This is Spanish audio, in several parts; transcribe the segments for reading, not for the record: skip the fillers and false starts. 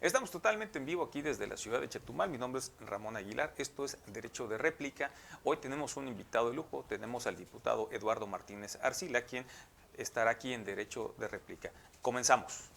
Estamos totalmente en vivo aquí desde la ciudad de Chetumal. Mi nombre es Ramón Aguilar. Esto es Derecho de Réplica. Hoy tenemos un invitado de lujo. Tenemos al diputado Eduardo Martínez Arcila, quien estará aquí en Derecho de Réplica. Comenzamos.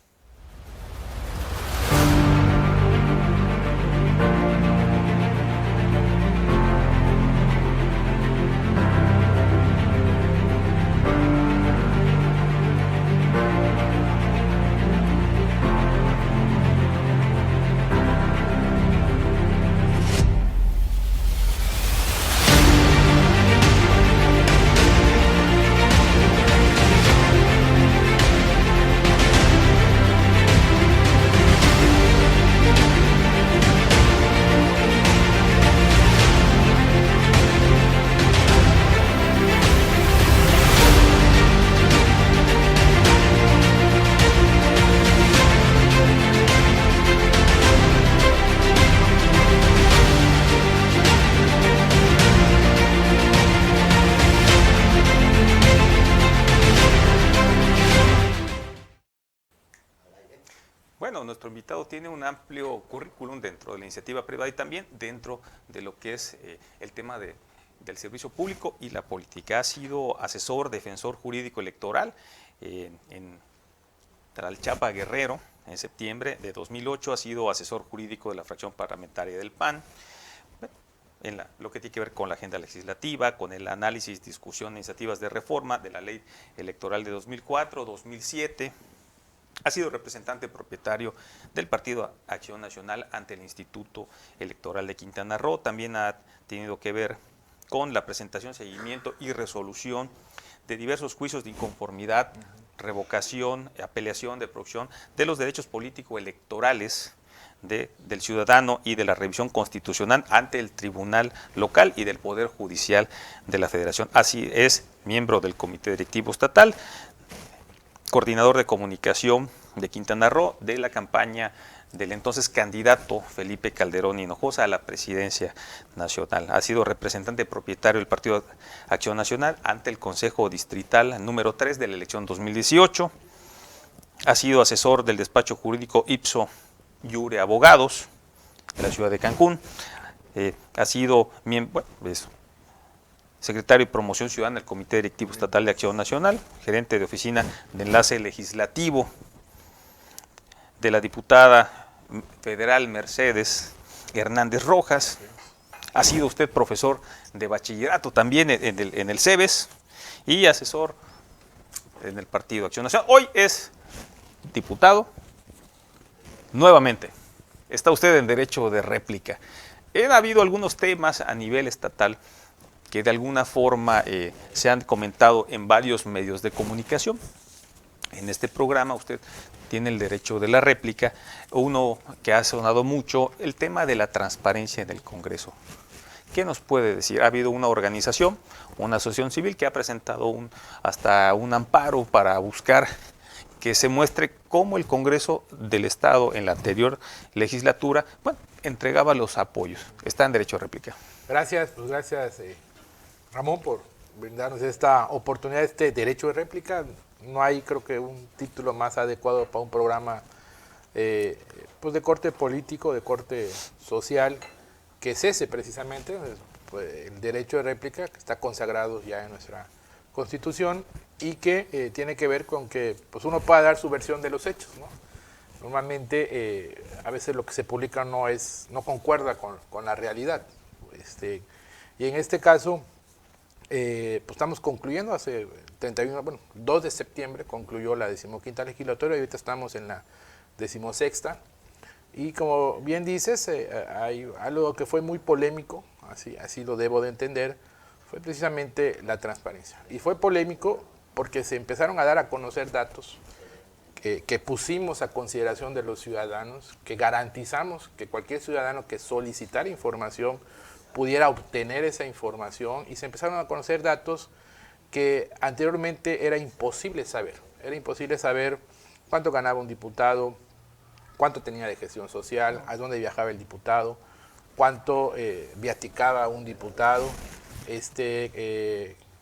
Bueno, nuestro invitado tiene un amplio currículum dentro de la iniciativa privada y también dentro de lo que es el tema del servicio público y la política. Ha sido asesor, defensor jurídico electoral en Tlalchapa, Guerrero, en septiembre de 2008. Ha sido asesor jurídico de la fracción parlamentaria del PAN, en lo que tiene que ver con la agenda legislativa, con el análisis, discusión e iniciativas de reforma de la ley electoral de 2004, 2007. Ha sido representante propietario del Partido Acción Nacional ante el Instituto Electoral de Quintana Roo. También ha tenido que ver con la presentación, seguimiento y resolución de diversos juicios de inconformidad, revocación, apelación de producción de los derechos político-electorales del ciudadano y de la revisión constitucional ante el Tribunal Local y del Poder Judicial de la Federación. Así es, miembro del Comité Directivo Estatal, coordinador de comunicación de Quintana Roo de la campaña del entonces candidato Felipe Calderón Hinojosa a la presidencia nacional. Ha sido representante propietario del Partido Acción Nacional ante el Consejo Distrital número 3 de la elección 2018. Ha sido asesor del despacho jurídico Ipso Iure Abogados de la ciudad de Cancún. Ha sido miembro, secretario de Promoción Ciudadana del Comité Directivo Estatal de Acción Nacional, gerente de oficina de enlace legislativo de la diputada federal Mercedes Hernández Rojas. Ha sido usted profesor de bachillerato también en el CEBES y asesor en el Partido Acción Nacional. Hoy es diputado nuevamente. Está usted en derecho de réplica. Ha habido algunos temas a nivel estatal que de alguna forma se han comentado en varios medios de comunicación. En este programa usted tiene el derecho de la réplica. Uno que ha sonado mucho, el tema de la transparencia en el Congreso. ¿Qué nos puede decir? Ha habido una organización, una asociación civil que ha presentado hasta un amparo para buscar que se muestre cómo el Congreso del Estado en la anterior legislatura, entregaba los apoyos. Está en derecho de réplica. Gracias, pues gracias Ramón por brindarnos esta oportunidad, este derecho de réplica. No hay, creo que, un título más adecuado para un programa pues de corte político, de corte social, que es ese precisamente, pues, el derecho de réplica, que está consagrado ya en nuestra Constitución y que tiene que ver con que pues, uno pueda dar su versión de los hechos, ¿no? Normalmente, a veces lo que se publica no concuerda con la realidad. Y en este caso, pues estamos concluyendo hace 2 de septiembre concluyó la 15ª legislatura y ahorita estamos en la 16ª. Y como bien dices, hay algo que fue muy polémico, así lo debo de entender, fue precisamente la transparencia. Y fue polémico porque se empezaron a dar a conocer datos que pusimos a consideración de los ciudadanos, que garantizamos que cualquier ciudadano que solicitara información pudiera obtener esa información, y se empezaron a conocer datos que anteriormente era imposible saber. Era imposible saber cuánto ganaba un diputado, cuánto tenía de gestión social, a dónde viajaba el diputado, cuánto viaticaba un diputado,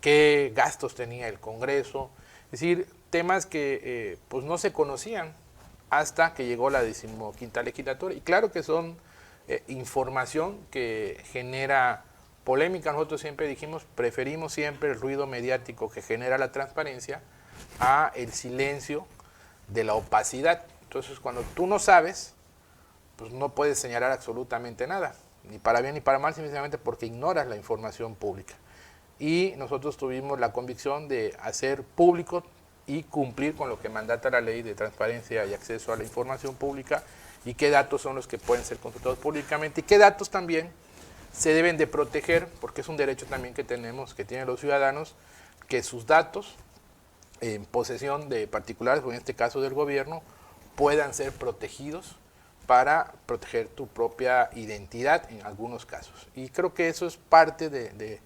qué gastos tenía el Congreso. Es decir, temas que pues no se conocían hasta que llegó la 15ª legislatura. Y claro que son información que genera polémica. Nosotros siempre dijimos, preferimos siempre el ruido mediático que genera la transparencia a el silencio de la opacidad. Entonces, cuando tú no sabes, pues no puedes señalar absolutamente nada, ni para bien ni para mal, simplemente porque ignoras la información pública. Y nosotros tuvimos la convicción de hacer público y cumplir con lo que mandata la Ley de Transparencia y Acceso a la Información Pública, y qué datos son los que pueden ser consultados públicamente y qué datos también se deben de proteger, porque es un derecho también que tenemos, que tienen los ciudadanos, que sus datos en posesión de particulares, o en este caso del gobierno, puedan ser protegidos para proteger tu propia identidad en algunos casos. Y creo que eso es parte de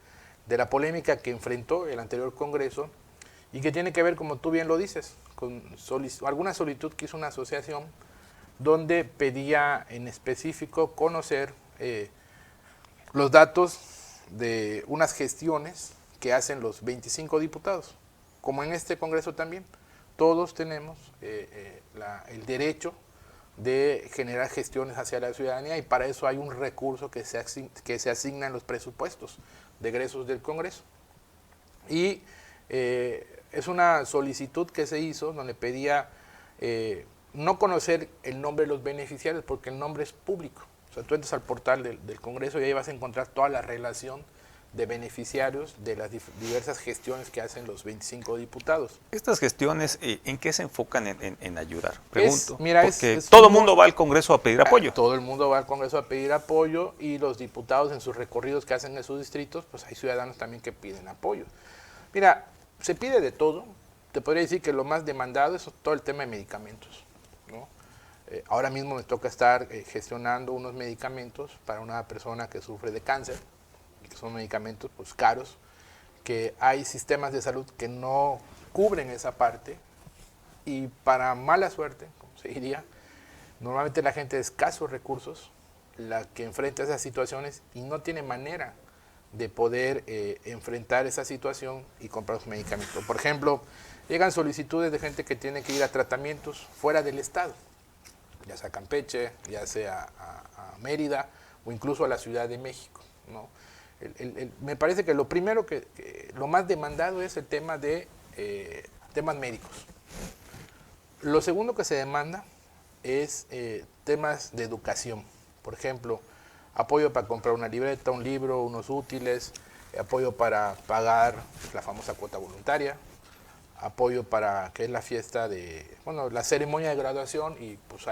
la polémica que enfrentó el anterior Congreso y que tiene que ver, como tú bien lo dices, con alguna solicitud que hizo una asociación donde pedía en específico conocer los datos de unas gestiones que hacen los 25 diputados. Como en este Congreso también, todos tenemos el derecho de generar gestiones hacia la ciudadanía, y para eso hay un recurso que se asigna en los presupuestos de egresos del Congreso. Y es una solicitud que se hizo donde pedía no conocer el nombre de los beneficiarios, porque el nombre es público. O sea, tú entras al portal del Congreso y ahí vas a encontrar toda la relación de beneficiarios de las diversas gestiones que hacen los 25 diputados. ¿Estas gestiones en qué se enfocan en ayudar? Pregunto. Porque es todo el mundo va al Congreso a pedir apoyo. Todo el mundo va al Congreso a pedir apoyo, y los diputados en sus recorridos que hacen en sus distritos, pues hay ciudadanos también que piden apoyo. Mira, se pide de todo. Te podría decir que lo más demandado es todo el tema de medicamentos, ¿no? Ahora mismo me toca estar gestionando unos medicamentos para una persona que sufre de cáncer, que son medicamentos pues caros, que hay sistemas de salud que no cubren esa parte, y para mala suerte, como se diría, normalmente la gente de escasos recursos la que enfrenta esas situaciones y no tiene manera de poder enfrentar esa situación y comprar los medicamentos. Por ejemplo, llegan solicitudes de gente que tiene que ir a tratamientos fuera del estado, ya sea a Campeche, ya sea a Mérida o incluso a la Ciudad de México, ¿no? Me parece que lo primero lo más demandado es el tema de temas médicos. Lo segundo que se demanda es temas de educación. Por ejemplo, apoyo para comprar una libreta, un libro, unos útiles, apoyo para pagar la famosa cuota voluntaria, apoyo para que es la fiesta la ceremonia de graduación, y pues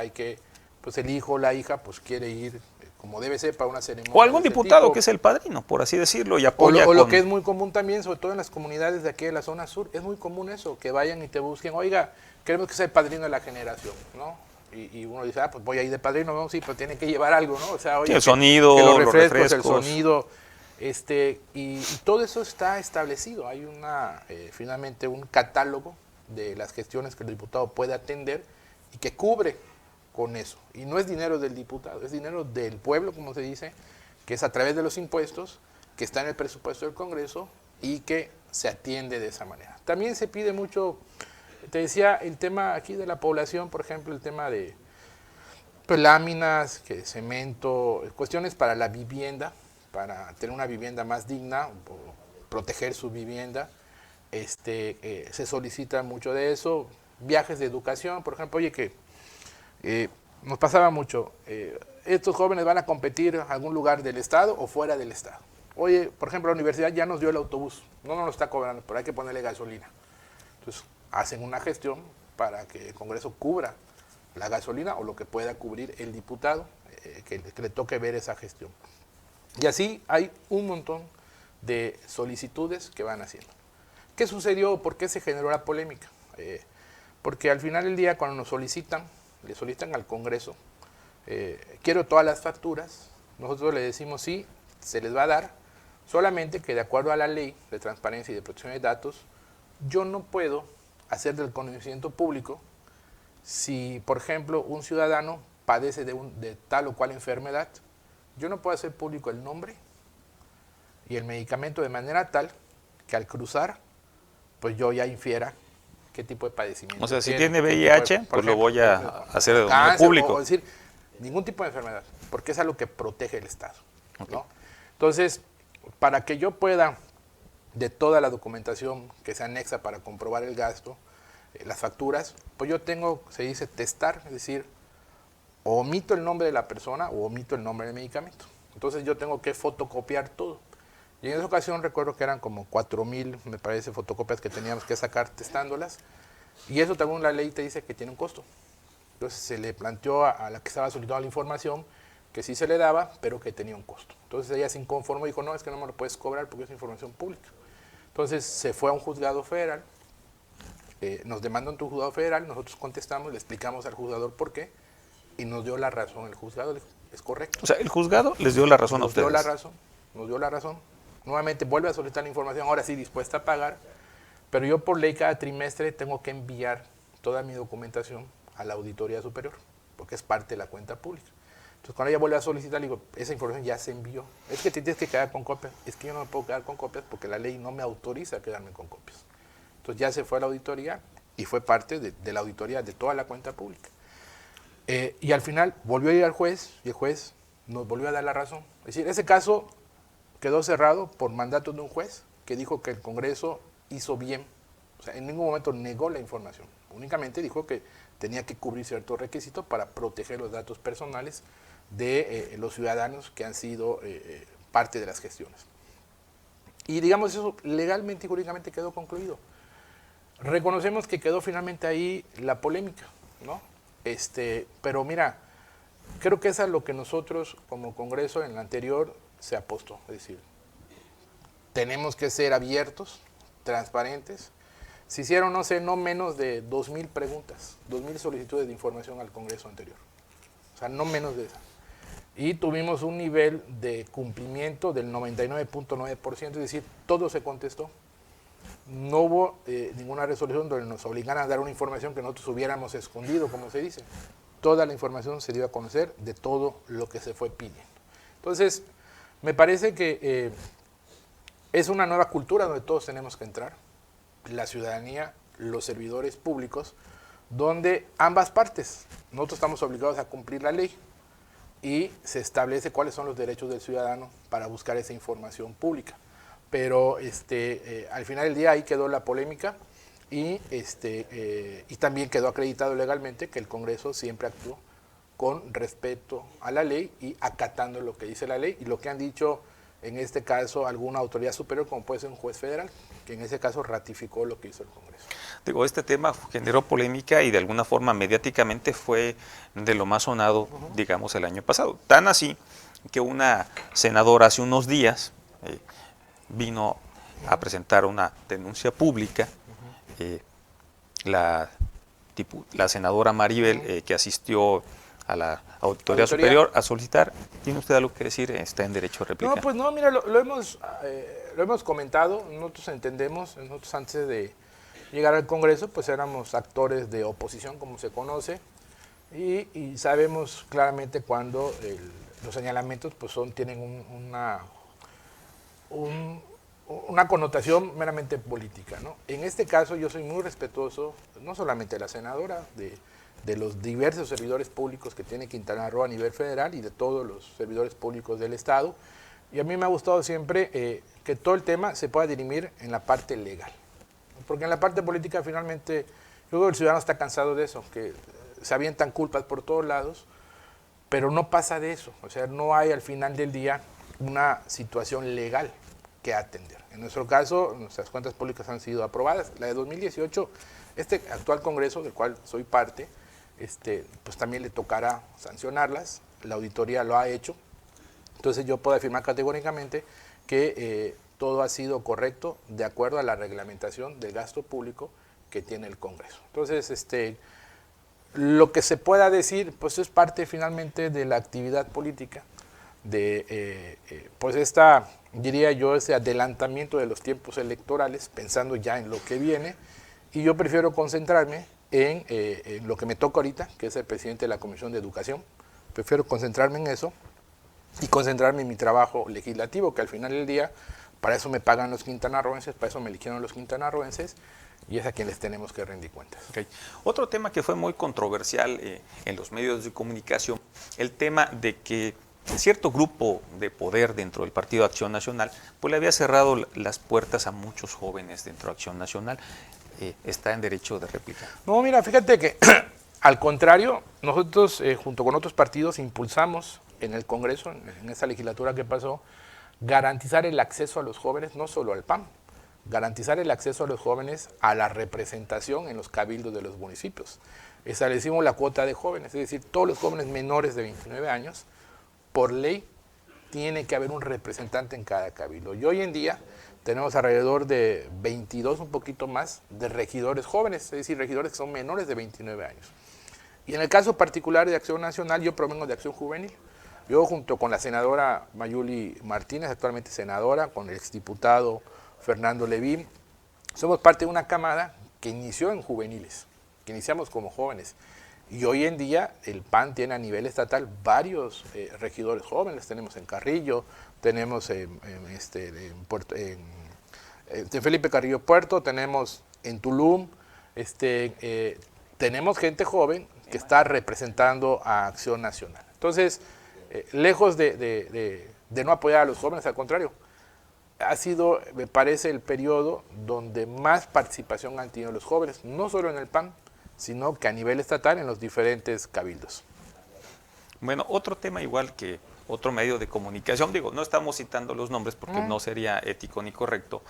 pues el hijo o la hija pues quiere ir como debe ser para una ceremonia. O algún diputado que es el padrino, por así decirlo, y apoya. O lo que es muy común también, sobre todo en las comunidades de aquí de la zona sur, es muy común eso, que vayan y te busquen, oiga, queremos que sea el padrino de la generación, ¿no? Y uno dice, pues voy a ir de padrino, no, sí, pero tiene que llevar algo, ¿no? O sea, oye, sí, el sonido, que los refrescos, el sonido, y todo eso está establecido. Hay finalmente un catálogo de las gestiones que el diputado puede atender y que cubre con eso. Y no es dinero del diputado, es dinero del pueblo, como se dice, que es a través de los impuestos, que está en el presupuesto del Congreso y que se atiende de esa manera. También se pide mucho, te decía, el tema aquí de la población, por ejemplo, el tema de pues, láminas, cemento, cuestiones para la vivienda, para tener una vivienda más digna, proteger su vivienda. Se solicita mucho de eso. Viajes de educación, por ejemplo, oye, que nos pasaba mucho, estos jóvenes van a competir en algún lugar del estado o fuera del estado. Oye, por ejemplo, la universidad ya nos dio el autobús, no nos lo está cobrando, pero hay que ponerle gasolina. Entonces, hacen una gestión para que el Congreso cubra la gasolina o lo que pueda cubrir el diputado, que le toque ver esa gestión. Y así hay un montón de solicitudes que van haciendo. ¿Qué sucedió? ¿Por qué se generó la polémica? Porque al final del día, cuando nos le solicitan al Congreso, quiero todas las facturas, nosotros le decimos sí, se les va a dar, solamente que de acuerdo a la Ley de Transparencia y de Protección de Datos, yo no puedo hacer del conocimiento público si, por ejemplo, un ciudadano padece de tal o cual enfermedad. Yo no puedo hacer público el nombre y el medicamento de manera tal que al cruzar, pues yo ya infiera qué tipo de padecimiento. O sea, si tiene, tiene qué tipo de- VIH, por pues lo ejemplo, voy a hacer de dominio cáncer, público. o decir, ningún tipo de enfermedad, porque es algo que protege el Estado. Ok. ¿No? Entonces, para que yo pueda, de toda la documentación que se anexa para comprobar el gasto, las facturas, pues yo tengo, se dice testar, es decir, o omito el nombre de la persona o omito el nombre del medicamento. Entonces yo tengo que fotocopiar todo. Y en esa ocasión recuerdo que eran como 4,000, me parece, fotocopias que teníamos que sacar testándolas. Y eso, según la ley, te dice que tiene un costo. Entonces se le planteó a la que estaba solicitando la información que sí se le daba, pero que tenía un costo. Entonces ella se inconformó y dijo, no, es que no me lo puedes cobrar porque es información pública. Entonces se fue a un juzgado federal, nos demandó ante un juzgado federal, nosotros contestamos, le explicamos al juzgador por qué, y nos dio la razón el juzgado, le dijo, es correcto. O sea, el juzgado les dio la razón a Nos dio ustedes. nos dio la razón. Nuevamente vuelve a solicitar la información, ahora sí dispuesta a pagar, pero yo por ley cada trimestre tengo que enviar toda mi documentación a la Auditoría Superior, porque es parte de la cuenta pública. Entonces cuando ella vuelve a solicitar, le digo, esa información ya se envió. Es que te tienes que quedar con copias. Es que yo no me puedo quedar con copias porque la ley no me autoriza a quedarme con copias. Entonces ya se fue a la auditoría y fue parte de la auditoría de toda la cuenta pública. Y al final volvió a ir al juez y el juez nos volvió a dar la razón. Es decir, ese caso quedó cerrado por mandato de un juez que dijo que el Congreso hizo bien. O sea, en ningún momento negó la información. Únicamente dijo que tenía que cubrir ciertos requisitos para proteger los datos personales de los ciudadanos que han sido parte de las gestiones. Y digamos eso legalmente y jurídicamente quedó concluido. Reconocemos que quedó finalmente ahí la polémica, ¿no? Pero mira, creo que es a lo que nosotros como Congreso en la anterior se apostó. Es decir, tenemos que ser abiertos, transparentes. Se hicieron, no sé, no menos de 2,000 preguntas, 2,000 solicitudes de información al Congreso anterior. O sea, no menos de eso. Y tuvimos un nivel de cumplimiento del 99.9%, es decir, todo se contestó. No hubo ninguna resolución donde nos obligaran a dar una información que nosotros hubiéramos escondido, como se dice. Toda la información se dio a conocer de todo lo que se fue pidiendo. Entonces, me parece que es una nueva cultura donde todos tenemos que entrar, la ciudadanía, los servidores públicos, donde ambas partes, nosotros estamos obligados a cumplir la ley y se establece cuáles son los derechos del ciudadano para buscar esa información pública. Pero al final del día ahí quedó la polémica y también quedó acreditado legalmente que el Congreso siempre actuó con respeto a la ley y acatando lo que dice la ley y lo que han dicho en este caso alguna autoridad superior como puede ser un juez federal, que en ese caso ratificó lo que hizo el Congreso. Digo, este tema generó polémica y de alguna forma mediáticamente fue de lo más sonado, digamos, el año pasado. Tan así que una senadora hace unos días vino a presentar una denuncia pública, la senadora Maribel, que asistió a la Auditoría Superior a solicitar. ¿Tiene usted algo que decir? Está en derecho a réplica. No, pues no, mira, lo hemos comentado, nosotros entendemos, nosotros antes de llegar al Congreso, pues éramos actores de oposición, como se conoce, y sabemos claramente cuando los señalamientos pues tienen una connotación meramente política, ¿no? En este caso yo soy muy respetuoso, no solamente de la senadora, de los diversos servidores públicos que tiene Quintana Roo a nivel federal y de todos los servidores públicos del Estado. Y a mí me ha gustado siempre que todo el tema se pueda dirimir en la parte legal. Porque en la parte política finalmente, yo creo que el ciudadano está cansado de eso, que se avientan culpas por todos lados, pero no pasa de eso. O sea, no hay al final del día una situación legal que atender. En nuestro caso, nuestras cuentas públicas han sido aprobadas. La de 2018, este actual Congreso, del cual soy parte, pues también le tocará sancionarlas, la auditoría lo ha hecho, entonces yo puedo afirmar categóricamente que todo ha sido correcto de acuerdo a la reglamentación del gasto público que tiene el Congreso. Entonces, lo que se pueda decir, pues es parte finalmente de la actividad política, pues diría yo, ese adelantamiento de los tiempos electorales, pensando ya en lo que viene, y yo prefiero concentrarme en lo que me toca ahorita, que es el presidente de la Comisión de Educación. Prefiero concentrarme en eso y concentrarme en mi trabajo legislativo, que al final del día, para eso me pagan los quintanarroenses, para eso me eligieron los quintanarroenses, y es a quien les tenemos que rendir cuentas. Okay. Otro tema que fue muy controversial en los medios de comunicación, el tema de que cierto grupo de poder dentro del Partido Acción Nacional pues le había cerrado las puertas a muchos jóvenes dentro de Acción Nacional. Está en derecho de réplica. No, mira, fíjate que al contrario, nosotros junto con otros partidos impulsamos en el Congreso, en esa legislatura que pasó, garantizar el acceso a los jóvenes, no solo al PAN, garantizar el acceso a los jóvenes a la representación en los cabildos de los municipios. Establecimos la cuota de jóvenes, es decir, todos los jóvenes menores de 29 años, por ley, tiene que haber un representante en cada cabildo. Y hoy en día tenemos alrededor de 22, un poquito más, de regidores jóvenes, es decir, regidores que son menores de 29 años. Y en el caso particular de Acción Nacional, yo provengo de Acción Juvenil. Yo junto con la senadora Mayuli Martínez, actualmente senadora, con el exdiputado Fernando Levín, somos parte de una camada que inició en juveniles, que iniciamos como jóvenes. Y hoy en día el PAN tiene a nivel estatal varios regidores jóvenes, tenemos en Carrillo, tenemos en Felipe Carrillo Puerto, tenemos en Tulum, tenemos gente joven que está representando a Acción Nacional. Entonces, lejos de no apoyar a los jóvenes, al contrario, ha sido, me parece, el periodo donde más participación han tenido los jóvenes, no solo en el PAN, sino que a nivel estatal en los diferentes cabildos. Bueno, otro tema igual que otro medio de comunicación, digo, no estamos citando los nombres porque no sería ético ni correcto,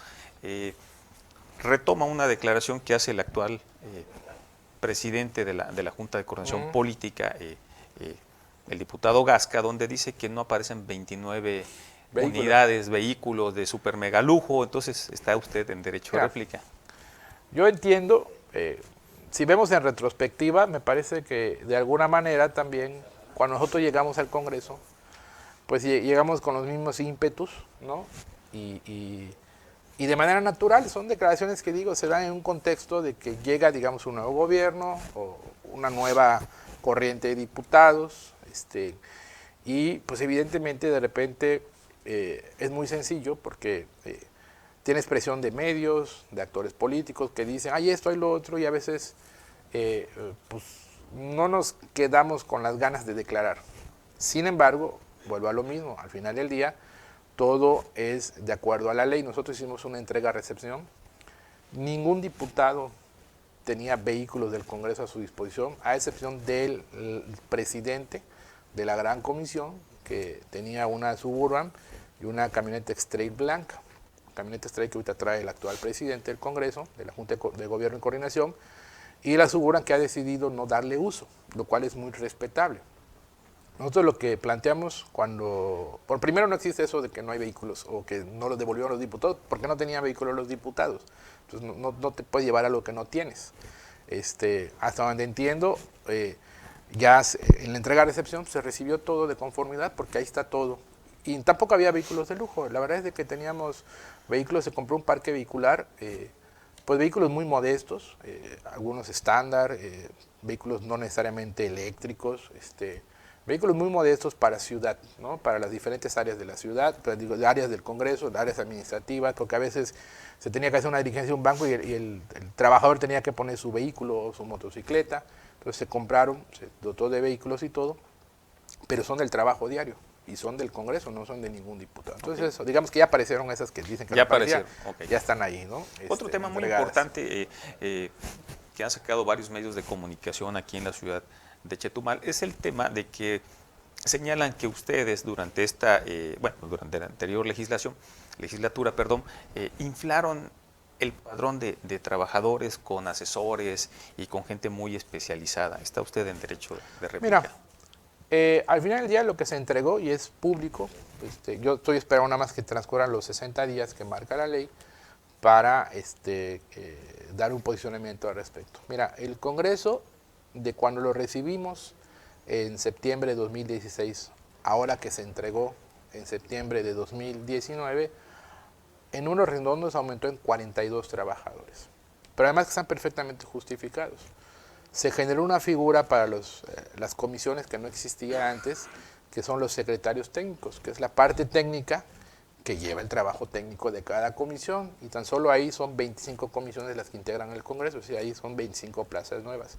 retoma una declaración que hace el actual presidente de la Junta de Coordinación Política, el diputado Gasca, donde dice que no aparecen 29 unidades, vehículos de super mega lujo, entonces está usted en derecho de réplica. Yo entiendo, si vemos en retrospectiva, me parece que de alguna manera también, cuando nosotros llegamos al Congreso, pues llegamos con los mismos ímpetus, ¿no? Y de manera natural, son declaraciones que digo, se dan en un contexto de que llega, digamos, un nuevo gobierno o una nueva corriente de diputados, y pues evidentemente de repente es muy sencillo porque tienes presión de medios, de actores políticos que dicen, hay esto, hay lo otro, y a veces pues no nos quedamos con las ganas de declarar. Sin embargo, vuelvo a lo mismo, al final del día, todo es de acuerdo a la ley. Nosotros hicimos una entrega-recepción, ningún diputado tenía vehículos del Congreso a su disposición, a excepción del presidente de la gran comisión, que tenía una Suburban y una camioneta X-Trail blanca. Camioneta X-Trail que ahorita trae el actual presidente del Congreso, de la Junta de Gobierno y Coordinación, y la Suburban que ha decidido no darle uso, lo cual es muy respetable. Nosotros lo que planteamos cuando, por primero no existe eso de que no hay vehículos o que no los devolvieron los diputados, porque no tenían vehículos los diputados. Entonces no te puedes llevar a lo que no tienes. Hasta donde entiendo, ya en la entrega-recepción se recibió todo de conformidad porque ahí está todo. Y tampoco había vehículos de lujo. La verdad es de que teníamos vehículos, se compró un parque vehicular, pues vehículos muy modestos, algunos estándar, vehículos no necesariamente eléctricos, vehículos muy modestos para ciudad, ¿no? Para las diferentes áreas de la ciudad, áreas del Congreso, áreas administrativas, porque a veces se tenía que hacer una diligencia de un banco y el trabajador tenía que poner su vehículo o su motocicleta, entonces se compraron, se dotó de vehículos y todo, pero son del trabajo diario y son del Congreso, no son de ningún diputado. Entonces, eso, digamos que ya aparecieron esas que dicen que ya aparecieron, ya están ahí, ¿no? Otro tema muy importante que han sacado varios medios de comunicación aquí en la ciudad de Chetumal es el tema de que señalan que ustedes durante durante la anterior legislatura, inflaron el padrón de trabajadores con asesores y con gente muy especializada. ¿Está usted en derecho de réplica? Mira, al final del día lo que se entregó y es público, yo estoy esperando nada más que transcurran los 60 días que marca la ley para dar un posicionamiento al respecto. Mira, el Congreso, de cuando lo recibimos en septiembre de 2016, ahora que se entregó en septiembre de 2019, en unos redondos aumentó en 42 trabajadores, pero además que están perfectamente justificados. Se generó una figura para las comisiones que no existía antes, que son los secretarios técnicos, que es la parte técnica que lleva el trabajo técnico de cada comisión, y tan solo ahí son 25 comisiones las que integran el Congreso, es decir, ahí son 25 plazas nuevas.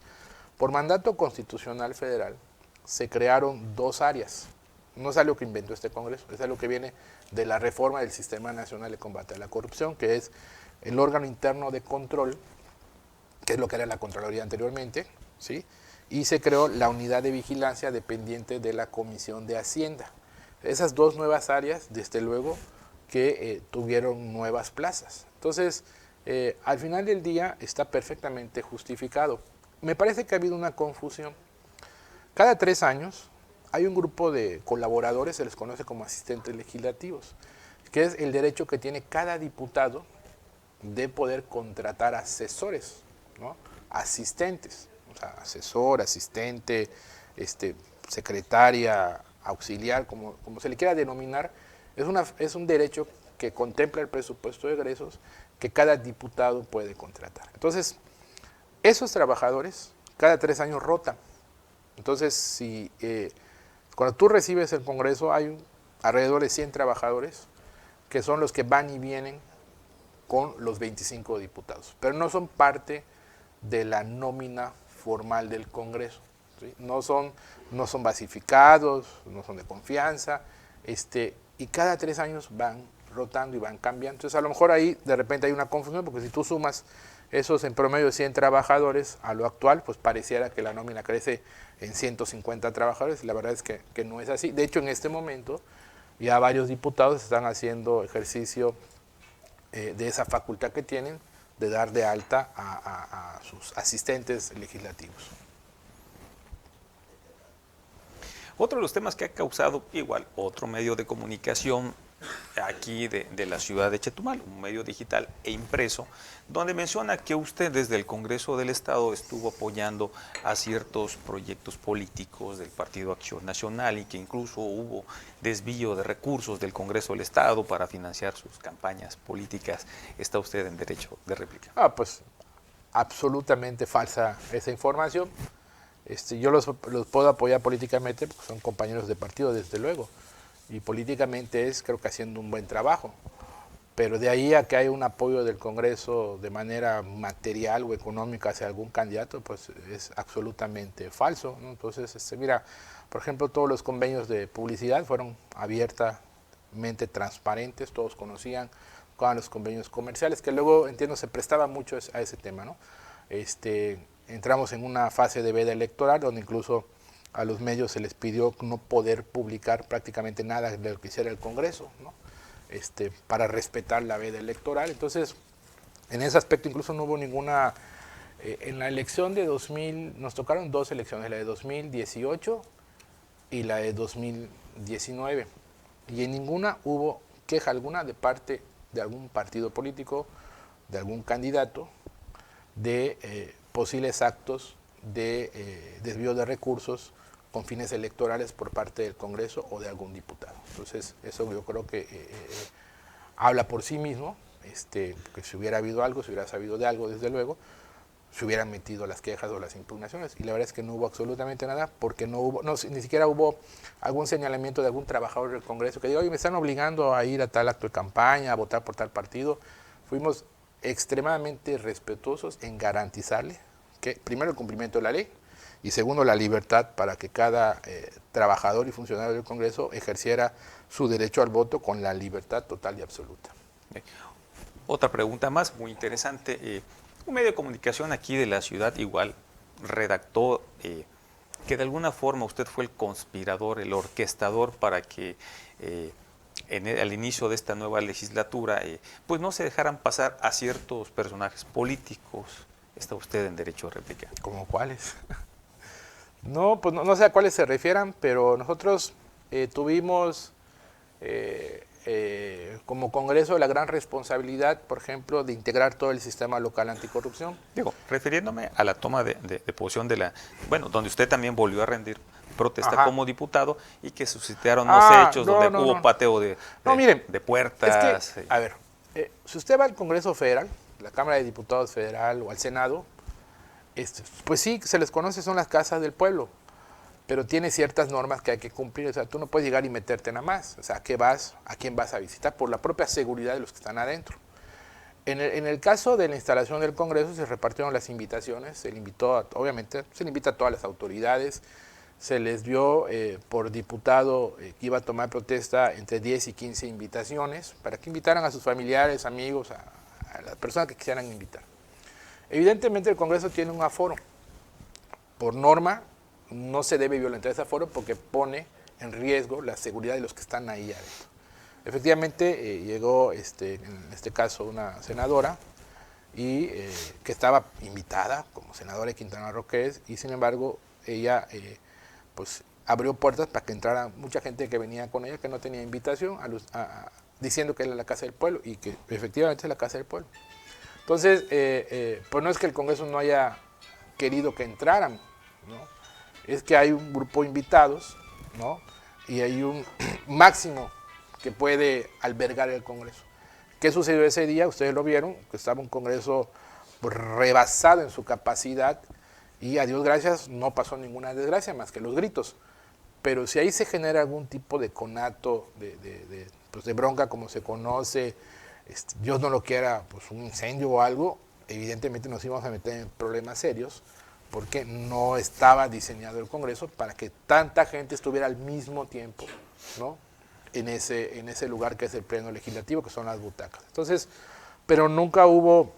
Por mandato constitucional federal se crearon 2 áreas. No es algo que inventó este Congreso, es algo que viene de la reforma del Sistema Nacional de Combate a la Corrupción, que es el órgano interno de control, que es lo que era la Contraloría anteriormente, ¿sí? Y se creó la unidad de vigilancia dependiente de la Comisión de Hacienda. Esas 2 nuevas áreas, desde luego, que tuvieron nuevas plazas. Entonces, al final del día está perfectamente justificado. Me parece que ha habido una confusión. Cada 3 años hay un grupo de colaboradores, se les conoce como asistentes legislativos, que es el derecho que tiene cada diputado de poder contratar asesores, ¿no? Asistentes, o sea, asesor, asistente, secretaria, auxiliar, como se le quiera denominar, es un derecho que contempla el presupuesto de egresos que cada diputado puede contratar. Entonces, esos trabajadores cada 3 años rotan. Entonces, cuando tú recibes el Congreso, hay alrededor de 100 trabajadores que son los que van y vienen con los 25 diputados, pero no son parte de la nómina formal del Congreso, ¿sí? No son basificados, no son de confianza, y cada 3 años van rotando y van cambiando. Entonces, a lo mejor ahí de repente hay una confusión, porque si tú sumas esos en promedio de 100 trabajadores a lo actual, pues pareciera que la nómina crece en 150 trabajadores, y la verdad es que no es así. De hecho, en este momento ya varios diputados están haciendo ejercicio de esa facultad que tienen de dar de alta a sus asistentes legislativos. Otro de los temas que ha causado igual otro medio de comunicación aquí de la ciudad de Chetumal, un medio digital e impreso, donde menciona que usted desde el Congreso del Estado estuvo apoyando a ciertos proyectos políticos del Partido Acción Nacional y que incluso hubo desvío de recursos del Congreso del Estado para financiar sus campañas políticas. ¿Está usted en derecho de réplica? Pues absolutamente falsa esa información. Yo los puedo apoyar políticamente porque son compañeros de partido, desde luego, y políticamente creo que haciendo un buen trabajo, pero de ahí a que haya un apoyo del Congreso de manera material o económica hacia algún candidato, pues es absolutamente falso, ¿no? Entonces, mira, por ejemplo, todos los convenios de publicidad fueron abiertamente transparentes, todos conocían cuáles eran los convenios comerciales, que luego, entiendo, se prestaba mucho a ese tema, ¿no? Entramos en una fase de veda electoral donde incluso a los medios se les pidió no poder publicar prácticamente nada de lo que hiciera el Congreso, ¿no? Para respetar la veda electoral. Entonces, en ese aspecto incluso no hubo ninguna... en la elección de 2000, nos tocaron 2 elecciones, la de 2018 y la de 2019, y en ninguna hubo queja alguna de parte de algún partido político, de algún candidato, de posibles actos de desvío de recursos con fines electorales por parte del Congreso o de algún diputado. Entonces, eso yo creo que habla por sí mismo, que si hubiera habido algo, si hubiera sabido de algo, desde luego, se hubieran metido las quejas o las impugnaciones, y la verdad es que no hubo absolutamente nada, porque ni siquiera hubo algún señalamiento de algún trabajador del Congreso que diga, oye, me están obligando a ir a tal acto de campaña, a votar por tal partido. Fuimos extremadamente respetuosos en garantizarle que, primero, el cumplimiento de la ley, y segundo, la libertad para que cada trabajador y funcionario del Congreso ejerciera su derecho al voto con la libertad total y absoluta. Otra pregunta más, muy interesante. Un medio de comunicación aquí de la ciudad igual redactó que de alguna forma usted fue el conspirador, el orquestador para que al inicio de esta nueva legislatura pues no se dejaran pasar a ciertos personajes políticos. ¿Está usted en derecho de réplica? ¿Cómo cuáles? No, pues no sé a cuáles se refieran, pero nosotros tuvimos como Congreso la gran responsabilidad, por ejemplo, de integrar todo el sistema local anticorrupción. Digo, refiriéndome a la toma de posición donde usted también volvió a rendir protesta Ajá. como diputado y que suscitaron los hechos donde hubo pateo de puertas. Es que, a ver, si usted va al Congreso Federal, la Cámara de Diputados Federal o al Senado, pues sí, se les conoce, son las casas del pueblo, pero tiene ciertas normas que hay que cumplir. O sea, tú no puedes llegar y meterte nada más. O sea, ¿a qué vas? ¿A quién vas a visitar? Por la propia seguridad de los que están adentro. En el caso de la instalación del Congreso se repartieron las invitaciones, se le invitó, obviamente, se le invita a todas las autoridades, se les dio por diputado que iba a tomar protesta entre 10 y 15 invitaciones para que invitaran a sus familiares, amigos, a las personas que quisieran invitar. Evidentemente el Congreso tiene un aforo. Por norma no se debe violentar ese aforo porque pone en riesgo la seguridad de los que están ahí adentro. Efectivamente llegó en este caso una senadora y que estaba invitada como senadora de Quintana Roo que es, y sin embargo ella pues abrió puertas para que entrara mucha gente que venía con ella que no tenía invitación diciendo que era la Casa del Pueblo y que efectivamente es la Casa del Pueblo. Entonces pues no es que el Congreso no haya querido que entraran, ¿no? Es que hay un grupo de invitados, ¿no? Y hay un máximo que puede albergar el Congreso. ¿Qué sucedió ese día? Ustedes lo vieron, que estaba un Congreso rebasado en su capacidad y a Dios gracias no pasó ninguna desgracia más que los gritos. Pero si ahí se genera algún tipo de conato, pues de bronca como se conoce, Dios no lo quiera, pues un incendio o algo, evidentemente nos íbamos a meter en problemas serios porque no estaba diseñado el Congreso para que tanta gente estuviera al mismo tiempo, ¿no? en ese lugar que es el Pleno Legislativo, que son las butacas. Entonces, pero nunca hubo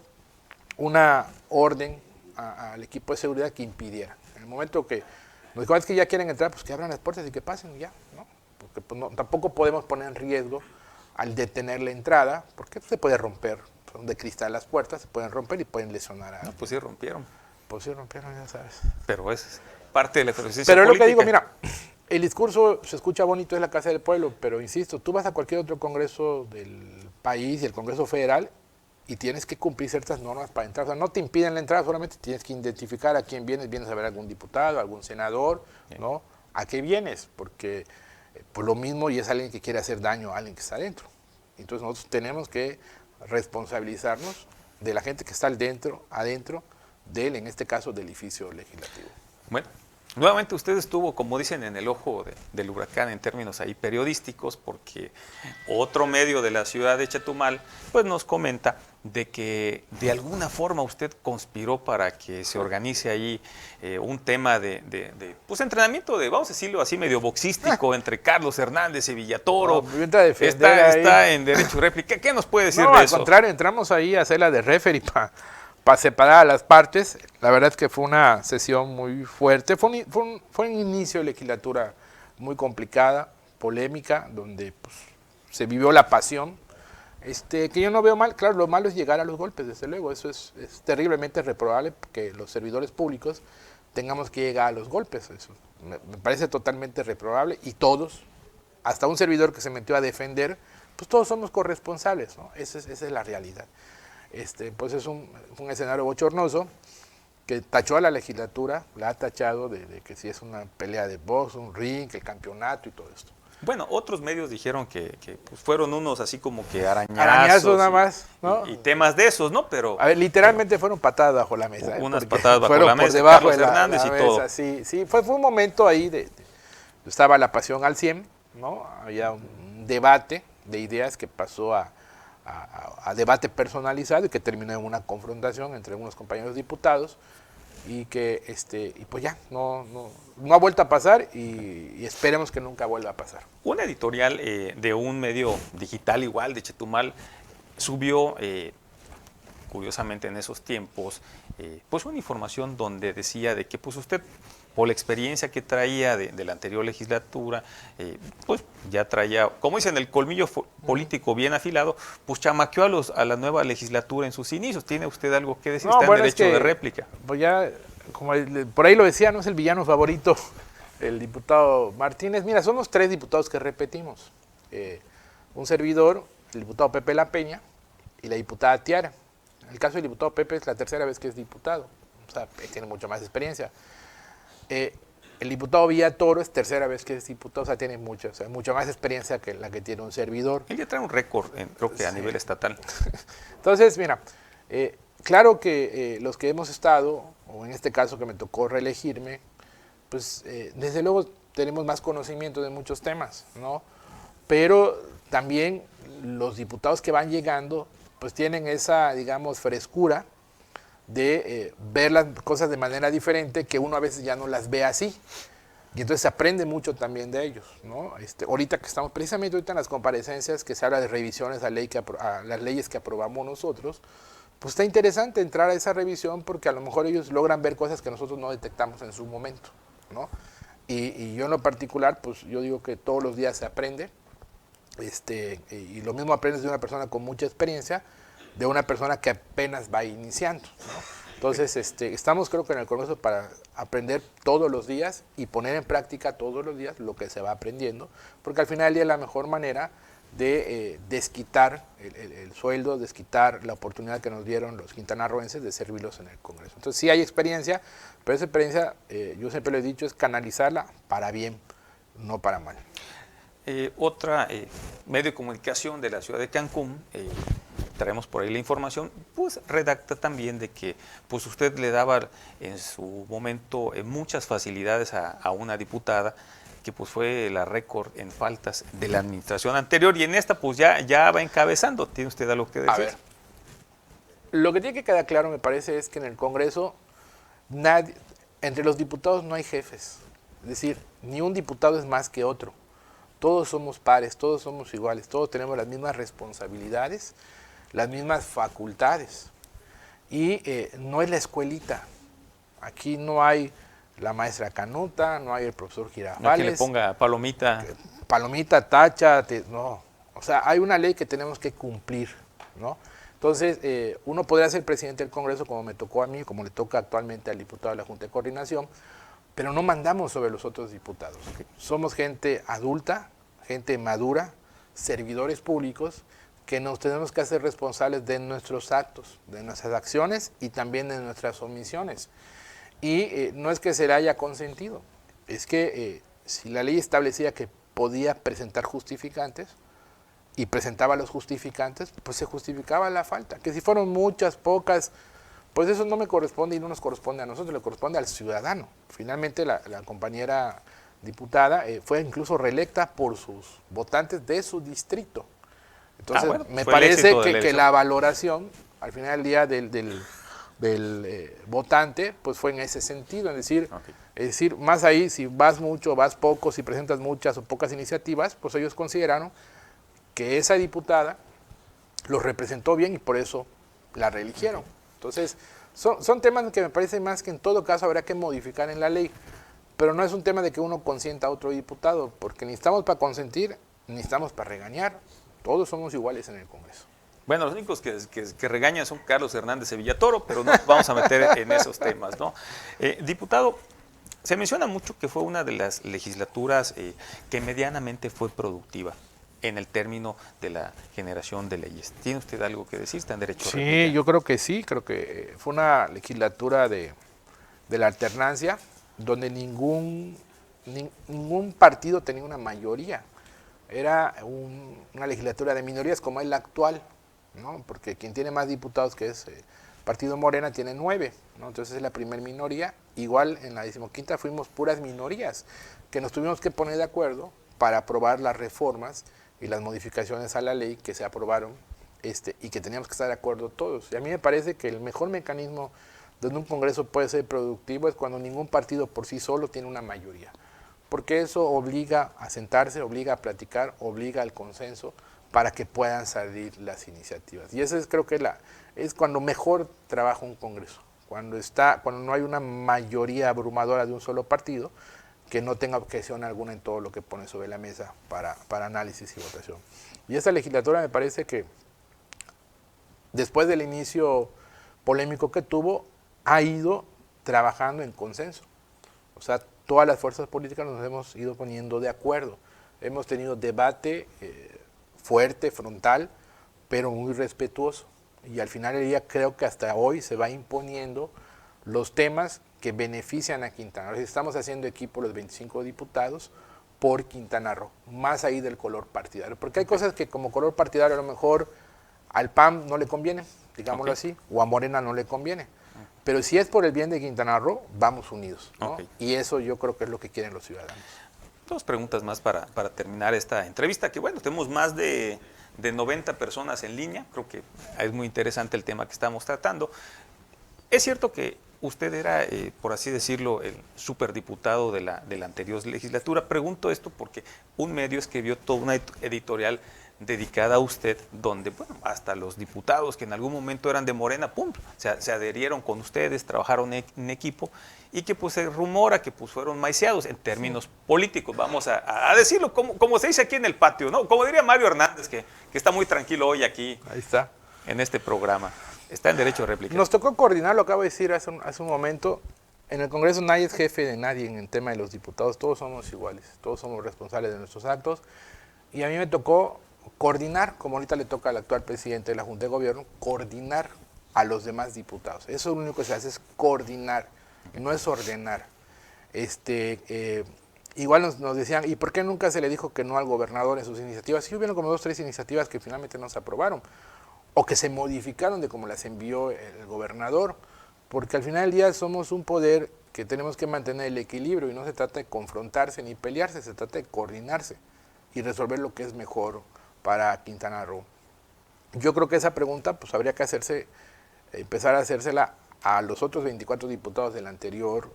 una orden al equipo de seguridad que impidiera. En el momento que nos dijeron es que ya quieren entrar, pues que abran las puertas y que pasen y ya, ¿no? Porque pues, no, tampoco podemos poner en riesgo al detener la entrada, porque pues, se puede romper, son de cristal las puertas, se pueden romper y pueden lesionar a alguien. No, pues sí rompieron. Pues sí rompieron, ya sabes. Pero es parte de la efervescencia Pero es lo que digo, política. mira, el discurso se escucha bonito, es la Casa del Pueblo, pero insisto, tú vas a cualquier otro congreso del país y el Congreso Federal y tienes que cumplir ciertas normas para entrar. O sea, no te impiden la entrada, solamente tienes que identificar a quién vienes. Vienes a ver a algún diputado, algún senador, ¿no? ¿A qué vienes? Porque por lo mismo y es alguien que quiere hacer daño a alguien que está adentro. Entonces nosotros tenemos que responsabilizarnos de la gente que está adentro del, en este caso, del edificio legislativo. Bueno, nuevamente usted estuvo, como dicen, en el ojo del huracán en términos ahí periodísticos, porque otro medio de la ciudad de Chetumal pues nos comenta de que de alguna forma usted conspiró para que se organice ahí un tema pues entrenamiento vamos a decirlo así, medio boxístico entre Carlos Hernández y Villatoro. No, está en derecho y réplica. ¿Qué nos puede decir no, de al eso? contrario, entramos ahí a hacer la de referee para separar a las partes. La verdad es que fue una sesión muy fuerte. Fue un inicio de legislatura muy complicada, polémica, donde pues, se vivió la pasión. Que yo no veo mal, claro, lo malo es llegar a los golpes, desde luego. Eso es terriblemente reprobable que los servidores públicos tengamos que llegar a los golpes. Eso me parece totalmente reprobable y todos, hasta un servidor que se metió a defender, pues todos somos corresponsables, ¿no? Esa es la realidad. Pues es un escenario bochornoso que tachó a la legislatura, la ha tachado de que si es una pelea de box, un ring, el campeonato y todo esto. Bueno, otros medios dijeron que pues fueron unos así como que arañazos nada más, ¿no? Y temas de esos, ¿no? Pero a ver, literalmente fueron patadas bajo la mesa. Unas patadas bajo la mesa, debajo Carlos de la Hernández y mesa, todo. Sí, fue un momento ahí estaba la pasión al 100, ¿no? Había un debate de ideas que pasó a debate personalizado y que terminó en una confrontación entre unos compañeros diputados y que y pues ya no ha vuelto a pasar y esperemos que nunca vuelva a pasar. Un editorial de un medio digital igual de Chetumal subió curiosamente en esos tiempos pues una información donde decía de que pues usted por la experiencia que traía de la anterior legislatura, pues ya traía, como dicen, el colmillo político bien afilado, pues chamaqueó a la nueva legislatura en sus inicios. ¿Tiene usted algo que decir? No, Está bueno, en derecho de réplica. Pues ya, como por ahí lo decía, no es el villano favorito, el diputado Martínez. Mira, somos 3 diputados que repetimos. Un servidor, el diputado Pepe La Peña y la diputada Tiara. En el caso del diputado Pepe es la 3ª vez que es diputado, o sea, tiene mucha más experiencia. El diputado Villatoro es 3ª vez que es diputado, o sea, tiene mucha más experiencia que la que tiene un servidor. Él ya trae un récord, creo que a nivel estatal. Entonces, mira, claro que los que hemos estado, o en este caso que me tocó reelegirme, pues desde luego tenemos más conocimiento de muchos temas, ¿no? Pero también los diputados que van llegando, pues tienen esa, digamos, frescura de ver las cosas de manera diferente, que uno a veces ya no las ve así. Y entonces se aprende mucho también de ellos, ¿no? Ahorita que estamos, precisamente ahorita en las comparecencias, que se habla de revisiones a las leyes que aprobamos nosotros, pues está interesante entrar a esa revisión porque a lo mejor ellos logran ver cosas que nosotros no detectamos en su momento, ¿no? Y yo en lo particular, pues yo digo que todos los días se aprende, y lo mismo aprendes de una persona con mucha experiencia, de una persona que apenas va iniciando, ¿no? Entonces, estamos creo que en el Congreso para aprender todos los días y poner en práctica todos los días lo que se va aprendiendo, porque al final del día es la mejor manera de desquitar el sueldo, desquitar la oportunidad que nos dieron los quintanarroenses de servirlos en el Congreso. Entonces sí hay experiencia, pero esa experiencia, yo siempre lo he dicho, es canalizarla para bien, no para mal. Otra medio de comunicación de la ciudad de Cancún, traemos por ahí la información, pues redacta también de que pues usted le daba en su momento muchas facilidades a una diputada que pues fue la récord en faltas de la administración anterior y en esta pues ya va encabezando. ¿Tiene usted algo que decir? A ver, lo que tiene que quedar claro me parece es que en el Congreso entre los diputados no hay jefes, es decir, ni un diputado es más que otro. Todos somos pares, todos somos iguales, todos tenemos las mismas responsabilidades, las mismas facultades. Y no es la escuelita. Aquí no hay la maestra Canuta, no hay el profesor Girafales. No que le ponga palomita. Palomita, tacha, no. O sea, hay una ley que tenemos que cumplir, ¿no? Entonces, uno podría ser presidente del Congreso como me tocó a mí, como le toca actualmente al diputado de la Junta de Coordinación, pero no mandamos sobre los otros diputados. Somos gente adulta, gente madura, servidores públicos, que nos tenemos que hacer responsables de nuestros actos, de nuestras acciones y también de nuestras omisiones. Y no es que se le haya consentido, es que si la ley establecía que podía presentar justificantes y presentaba los justificantes, pues se justificaba la falta. Que si fueron muchas, pocas, pues eso no me corresponde y no nos corresponde a nosotros, le corresponde al ciudadano. Finalmente la compañera diputada fue incluso reelecta por sus votantes de su distrito. Entonces, bueno, me parece que la valoración, al final del día del votante, pues fue en ese sentido, es decir, más ahí, si vas mucho, vas poco, si presentas muchas o pocas iniciativas, pues ellos consideraron que esa diputada los representó bien y por eso la reeligieron. Entonces, son temas que me parece más que en todo caso habrá que modificar en la ley, pero no es un tema de que uno consienta a otro diputado, porque ni estamos para consentir, ni estamos para regañar. Todos somos iguales en el Congreso. Bueno, los únicos que regañan son Carlos Hernández de Villatoro, pero no vamos a meter en esos temas, ¿no? Diputado, se menciona mucho que fue una de las legislaturas que medianamente fue productiva en el término de la generación de leyes. ¿Tiene usted algo que decir? ¿Está en derecho a réplica? Sí, yo creo que sí, creo que fue una legislatura de la alternancia, donde ningún partido tenía una mayoría. Era una legislatura de minorías como es la actual, ¿no? Porque quien tiene más diputados, que es Partido Morena, tiene 9, ¿no? Entonces es la primer minoría. Igual en la 15ª fuimos puras minorías, que nos tuvimos que poner de acuerdo para aprobar las reformas y las modificaciones a la ley que se aprobaron y que teníamos que estar de acuerdo todos. Y a mí me parece que el mejor mecanismo donde un Congreso puede ser productivo es cuando ningún partido por sí solo tiene una mayoría, porque eso obliga a sentarse, obliga a platicar, obliga al consenso para que puedan salir las iniciativas. Y eso creo que es cuando mejor trabaja un Congreso, cuando no hay una mayoría abrumadora de un solo partido que no tenga objeción alguna en todo lo que pone sobre la mesa para análisis y votación. Y esta legislatura me parece que después del inicio polémico que tuvo, ha ido trabajando en consenso. O sea, todas las fuerzas políticas nos hemos ido poniendo de acuerdo. Hemos tenido debate fuerte, frontal, pero muy respetuoso. Y al final del día creo que hasta hoy se va imponiendo los temas que benefician a Quintana Roo. Estamos haciendo equipo los 25 diputados por Quintana Roo, más ahí del color partidario. Porque hay cosas que como color partidario a lo mejor al PAN no le conviene, digámoslo así, o a Morena no le conviene. pero si es por el bien de Quintana Roo, vamos unidos, ¿no? Ok. Y eso yo creo que es lo que quieren los ciudadanos. Dos preguntas más para terminar esta entrevista, que bueno, tenemos más de 90 personas en línea, creo que es muy interesante el tema que estamos tratando. Es cierto que usted era, por así decirlo, el superdiputado de la anterior legislatura. Pregunto esto porque un medio escribió toda una editorial dedicada a usted, donde bueno, hasta los diputados que en algún momento eran de Morena, ¡pum!, se adherieron con ustedes, trabajaron en equipo, y que pues se rumora que pues fueron maiciados en términos políticos, vamos a decirlo como se dice aquí en el patio, ¿no? Como diría Mario Hernández, que está muy tranquilo hoy aquí. Ahí está. En este programa. Está en derecho de réplica. Nos tocó coordinar, lo acabo de decir hace un momento. En el Congreso nadie es jefe de nadie en el tema de los diputados. Todos somos iguales, todos somos responsables de nuestros actos. Y a mí me tocó coordinar, como ahorita le toca al actual presidente de la Junta de Gobierno, coordinar a los demás diputados. Eso es lo único que se hace, es coordinar, no es ordenar. Igual nos decían, ¿y por qué nunca se le dijo que no al gobernador en sus iniciativas? Sí hubieron como 2 o 3 iniciativas que finalmente no se aprobaron, o que se modificaron de como las envió el gobernador, porque al final del día somos un poder que tenemos que mantener el equilibrio, y no se trata de confrontarse ni pelearse, se trata de coordinarse y resolver lo que es mejor para Quintana Roo. Yo creo que esa pregunta pues habría que empezar a hacérsela a los otros 24 diputados del anterior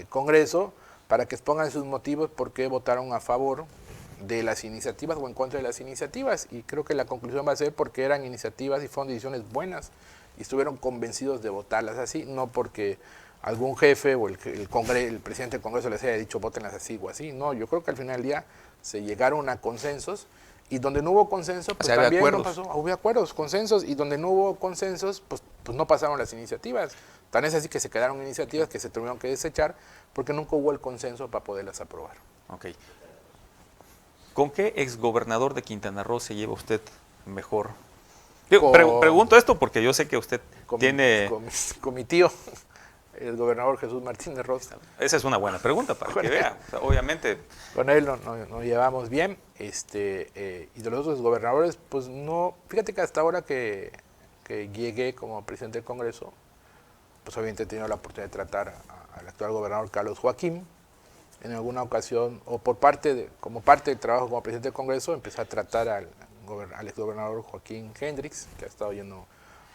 Congreso, para que expongan sus motivos por qué votaron a favor de las iniciativas o en contra de las iniciativas, y creo que la conclusión va a ser porque eran iniciativas y fueron decisiones buenas y estuvieron convencidos de votarlas así, no porque algún jefe o el presidente del Congreso les haya dicho votenlas así o así. No, yo creo que al final del día se llegaron a consensos, y donde no hubo consenso, pues también no pasó. Hubo acuerdos, consensos, y donde no hubo consensos, pues no pasaron las iniciativas. Tan es así que se quedaron iniciativas que se tuvieron que desechar porque nunca hubo el consenso para poderlas aprobar. Ok. ¿Con qué exgobernador de Quintana Roo se lleva usted mejor? Pregunto esto porque yo sé que usted tiene... Con mi tío, el gobernador Jesús Martínez Rosa. Esa es una buena pregunta para que vea. O sea, obviamente... Con él nos llevamos bien. Y de los otros gobernadores, pues no... Fíjate que hasta ahora que llegué como presidente del Congreso, pues obviamente he tenido la oportunidad de tratar al actual gobernador Carlos Joaquín. En alguna ocasión, o como parte del trabajo como presidente del Congreso, empecé a tratar al exgobernador Joaquín Hendrix, que ha estado yendo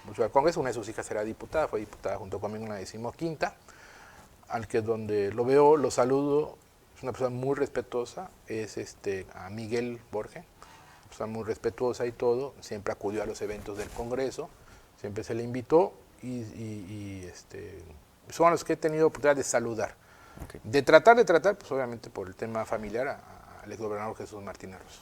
mucho al Congreso. Una de sus hijas era diputada, fue diputada junto conmigo en la 15ª, al que donde lo veo, lo saludo, es una persona muy respetuosa, es a Miguel Borges, una persona muy respetuosa y todo, siempre acudió a los eventos del Congreso, siempre se le invitó, y son los que he tenido oportunidad de saludar. Okay. De tratar, pues obviamente por el tema familiar, al exgobernador Jesús Martínez Rosa.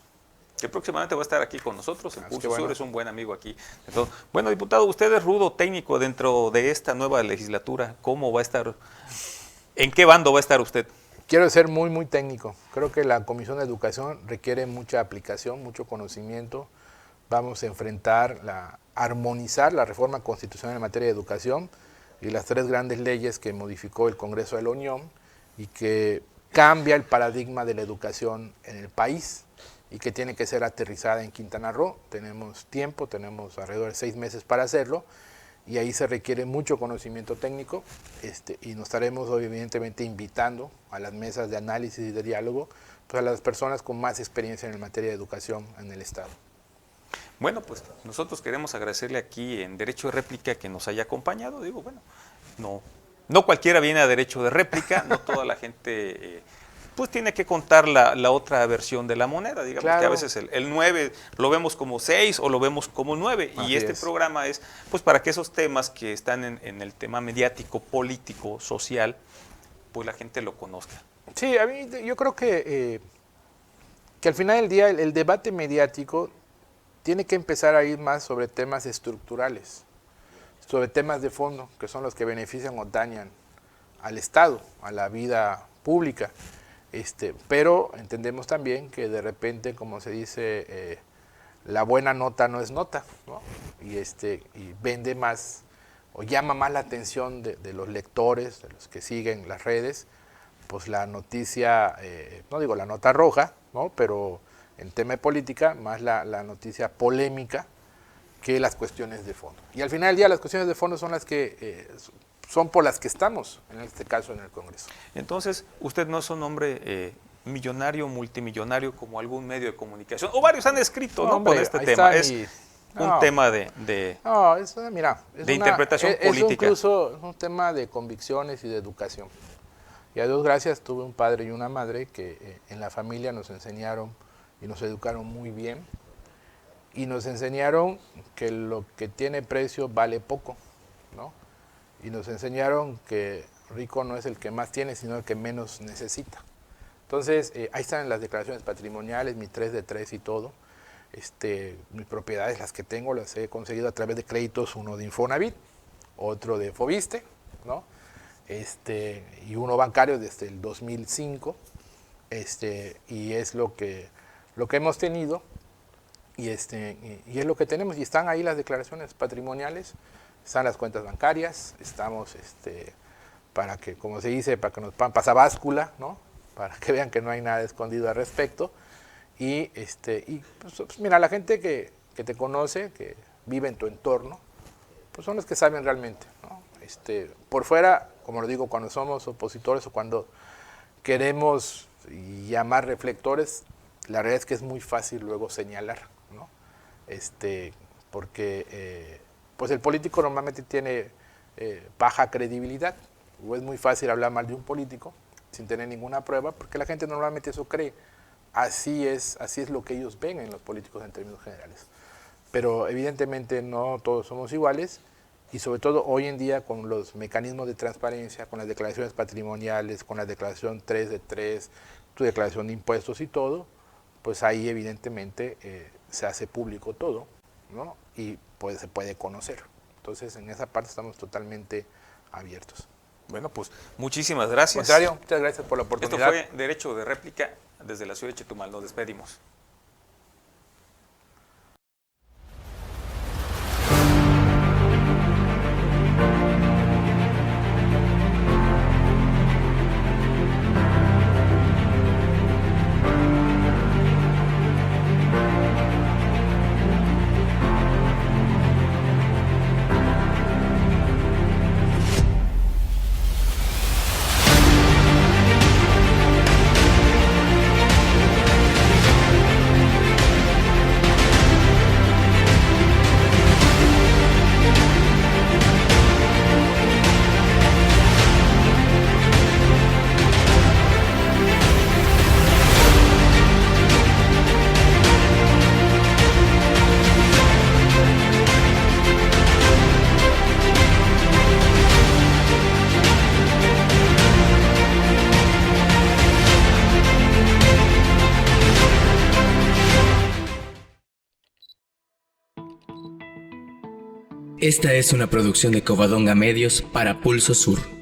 Que próximamente va a estar aquí con nosotros, el Pulso Sur, es un buen amigo aquí. Entonces, bueno, diputado, usted es rudo técnico dentro de esta nueva legislatura. ¿Cómo va a estar? ¿En qué bando va a estar usted? Quiero ser muy, muy técnico. Creo que la Comisión de Educación requiere mucha aplicación, mucho conocimiento. Vamos a armonizar la reforma constitucional en materia de educación y las 3 grandes leyes que modificó el Congreso de la Unión y que cambia el paradigma de la educación en el país y que tiene que ser aterrizada en Quintana Roo. Tenemos tiempo, tenemos alrededor de 6 meses para hacerlo, y ahí se requiere mucho conocimiento técnico, y nos estaremos evidentemente invitando a las mesas de análisis y de diálogo pues a las personas con más experiencia en materia de educación en el Estado. Bueno, pues nosotros queremos agradecerle aquí en Derecho de Réplica que nos haya acompañado. Digo, bueno, no cualquiera viene a Derecho de Réplica, no toda la gente pues tiene que contar la otra versión de la moneda. Digamos claro, que a veces el 9 lo vemos como 6 o lo vemos como 9. Y este programa es pues para que esos temas que están en el tema mediático, político, social, pues la gente lo conozca. Sí, a mí yo creo que al final del día el debate mediático tiene que empezar a ir más sobre temas estructurales, sobre temas de fondo, que son los que benefician o dañan al Estado, a la vida pública. Pero entendemos también que de repente, como se dice, la buena nota no es nota, ¿no? Y vende más o llama más la atención de los lectores, de los que siguen las redes, pues la noticia, no digo la nota roja, ¿no? Pero en tema de política, más la noticia polémica, que las cuestiones de fondo. Y al final del día las cuestiones de fondo son las que son por las que estamos, en este caso, en el Congreso. Entonces, usted no es un hombre millonario, multimillonario, como algún medio de comunicación, o varios han escrito, ¿no? Hombre, Con este ahí tema. está Es un tema de mira, interpretación política. Incluso es un tema de convicciones y de educación. Y a Dios gracias, tuve un padre y una madre que en la familia nos enseñaron y nos educaron muy bien. Y nos enseñaron que lo que tiene precio vale poco, ¿no? Y nos enseñaron que rico no es el que más tiene, sino el que menos necesita. Entonces, ahí están las declaraciones patrimoniales, mi 3 de 3 y todo. Mis propiedades, las que tengo, las he conseguido a través de créditos, uno de Infonavit, otro de Fobiste, ¿no? Y uno bancario desde el 2005, y es lo que hemos tenido, y es lo que tenemos, y están ahí las declaraciones patrimoniales, están las cuentas bancarias, estamos, para que, como se dice, para que nos pasa báscula, ¿no? Para que vean que no hay nada escondido al respecto, y pues, mira, la gente que te conoce, que vive en tu entorno, pues son los que saben realmente, ¿no? Por fuera, como lo digo, cuando somos opositores o cuando queremos llamar reflectores, la realidad es que es muy fácil luego señalar, ¿no? Porque pues el político normalmente tiene baja credibilidad, o es muy fácil hablar mal de un político sin tener ninguna prueba, porque la gente normalmente eso cree. Así es lo que ellos ven en los políticos en términos generales. Pero evidentemente no todos somos iguales, y sobre todo hoy en día con los mecanismos de transparencia, con las declaraciones patrimoniales, con la declaración 3 de 3, tu declaración de impuestos y todo, pues ahí evidentemente se hace público todo, ¿no? Y pues se puede conocer. Entonces en esa parte estamos totalmente abiertos. Bueno, pues muchísimas gracias. Al contrario, muchas gracias por la oportunidad. Esto fue Derecho de Réplica desde la ciudad de Chetumal. Nos despedimos. Esta es una producción de Covadonga Medios para Pulso Sur.